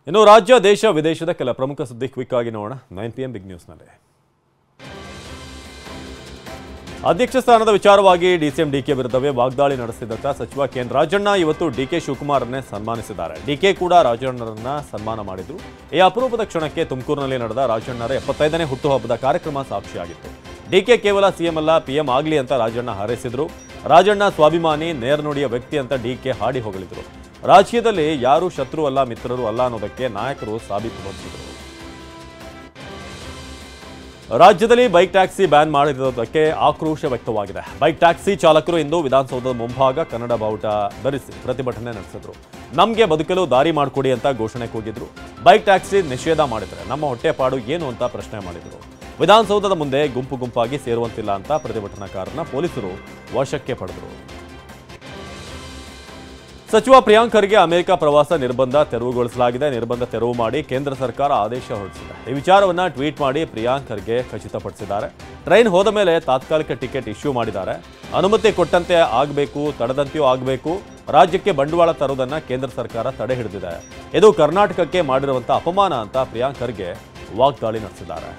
ಇನ್ನು ರಾಜ್ಯ ದೇಶ ವಿದೇಶದ ಕೆಲ ಪ್ರಮುಖ ಸುದ್ದಿ ಕ್ವಿಕ್ ಆಗಿ ನೋಡೋಣ 9 PM ಬಿಗ್ ನ್ಯೂಸ್ನಲ್ಲಿ. ಅಧ್ಯಕ್ಷ ಸ್ಥಾನದ ವಿಚಾರವಾಗಿ ಡಿಸಿಎಂ ಡಿಕೆ ವಿರುದ್ಧವೇ ವಾಗ್ದಾಳಿ ನಡೆಸಿದಂತ ಸಚಿವ ಕೆಎನ್ ರಾಜಣ್ಣ ಇವತ್ತು ಡಿಕೆ ಶಿವಕುಮಾರ್ರನ್ನೇ ಸನ್ಮಾನಿಸಿದ್ದಾರೆ. ಡಿಕೆ ಕೂಡ ರಾಜಣ್ಣರನ್ನ ಸನ್ಮಾನ ಮಾಡಿದ್ರು. ಈ ಅಪರೂಪದ ಕ್ಷಣಕ್ಕೆ ತುಮಕೂರಿನಲ್ಲಿ ನಡೆದ ರಾಜಣ್ಣರ 75ನೇ ಹುಟ್ಟುಹಬ್ಬದ ಕಾರ್ಯಕ್ರಮ ಸಾಕ್ಷಿಯಾಗಿತ್ತು. ಡಿಕೆ ಕೇವಲ ಸಿಎಂ ಅಲ್ಲ ಪಿಎಂ ಆಗಲಿ ಅಂತ ರಾಜಣ್ಣ ಹಾರೈಸಿದ್ರು. ರಾಜಣ್ಣ ಸ್ವಾಭಿಮಾನಿ ನೇರನುಡಿಯ ವ್ಯಕ್ತಿ ಅಂತ ಡಿಕೆ ಹಾಡಿ ಹೊಗಳಿದ್ರು. ರಾಜಕೀಯದಲ್ಲಿ ಯಾರು ಶತ್ರು ಅಲ್ಲ ಮಿತ್ರರು ಅಲ್ಲ ಅನ್ನೋದಕ್ಕೆ ನಾಯಕರು ಸಾಬೀತುಪಡಿಸಿದರು. ರಾಜ್ಯದಲ್ಲಿ ಬೈಕ್ ಟ್ಯಾಕ್ಸಿ ಬ್ಯಾನ್ ಮಾಡಿರುವುದಕ್ಕೆ ಆಕ್ರೋಶ ವ್ಯಕ್ತವಾಗಿದೆ. ಬೈಕ್ ಟ್ಯಾಕ್ಸಿ ಚಾಲಕರು ಇಂದು ವಿಧಾನಸೌಧದ ಮುಂಭಾಗ ಕನ್ನಡ ಬಾವುಟ ಧರಿಸಿ ಪ್ರತಿಭಟನೆ ನಡೆಸಿದ್ರು. ನಮಗೆ ಬದುಕಲು ದಾರಿ ಮಾಡಿಕೊಡಿ ಅಂತ ಘೋಷಣೆ ಕೂಗಿದ್ರು. ಬೈಕ್ ಟ್ಯಾಕ್ಸಿ ನಿಷೇಧ ಮಾಡಿದರೆ ನಮ್ಮ ಹೊಟ್ಟೆಪಾಡು ಏನು ಅಂತ ಪ್ರಶ್ನೆ ಮಾಡಿದರು. ವಿಧಾನಸೌಧದ ಮುಂದೆ ಗುಂಪು ಗುಂಪಾಗಿ ಸೇರುವಂತಿಲ್ಲ ಅಂತ ಪ್ರತಿಭಟನಾಕಾರರನ್ನ ಪೊಲೀಸರು ವಶಕ್ಕೆ ಪಡೆದರು. ಸಚಿವ ಪ್ರಿಯಾಂಕ್ ಖರ್ಗೆ ಅಮೆರಿಕ ಪ್ರವಾಸ ನಿರ್ಬಂಧ ತೆರವುಗೊಳಿಸಲಾಗಿದೆ. ನಿರ್ಬಂಧ ತೆರವು ಮಾಡಿ ಕೇಂದ್ರ ಸರ್ಕಾರ ಆದೇಶ ಹೊರಡಿಸಿದೆ. ಈ ವಿಚಾರವನ್ನು ಟ್ವೀಟ್ ಮಾಡಿ ಪ್ರಿಯಾಂಕ್ ಖರ್ಗೆ ಖಚಿತಪಡಿಸಿದ್ದಾರೆ. ಟ್ರೈನ್ ಹೋದ ಮೇಲೆ ತಾತ್ಕಾಲಿಕ ಟಿಕೆಟ್ ಇಶ್ಯೂ ಮಾಡಿದ್ದಾರೆ. ಅನುಮತಿ ಕೊಟ್ಟಂತೆ ಆಗಬೇಕು, ತಡೆದಂತೆಯೂ ಆಗಬೇಕು. ರಾಜ್ಯಕ್ಕೆ ಬಂಡವಾಳ ತರುವುದನ್ನು ಕೇಂದ್ರ ಸರ್ಕಾರ ತಡೆ ಹಿಡಿದಿದೆ. ಇದು ಕರ್ನಾಟಕಕ್ಕೆ ಮಾಡಿರುವಂಥ ಅಪಮಾನ ಅಂತ ಪ್ರಿಯಾಂಕ್ ಖರ್ಗೆ ವಾಗ್ದಾಳಿ ನಡೆಸಿದ್ದಾರೆ.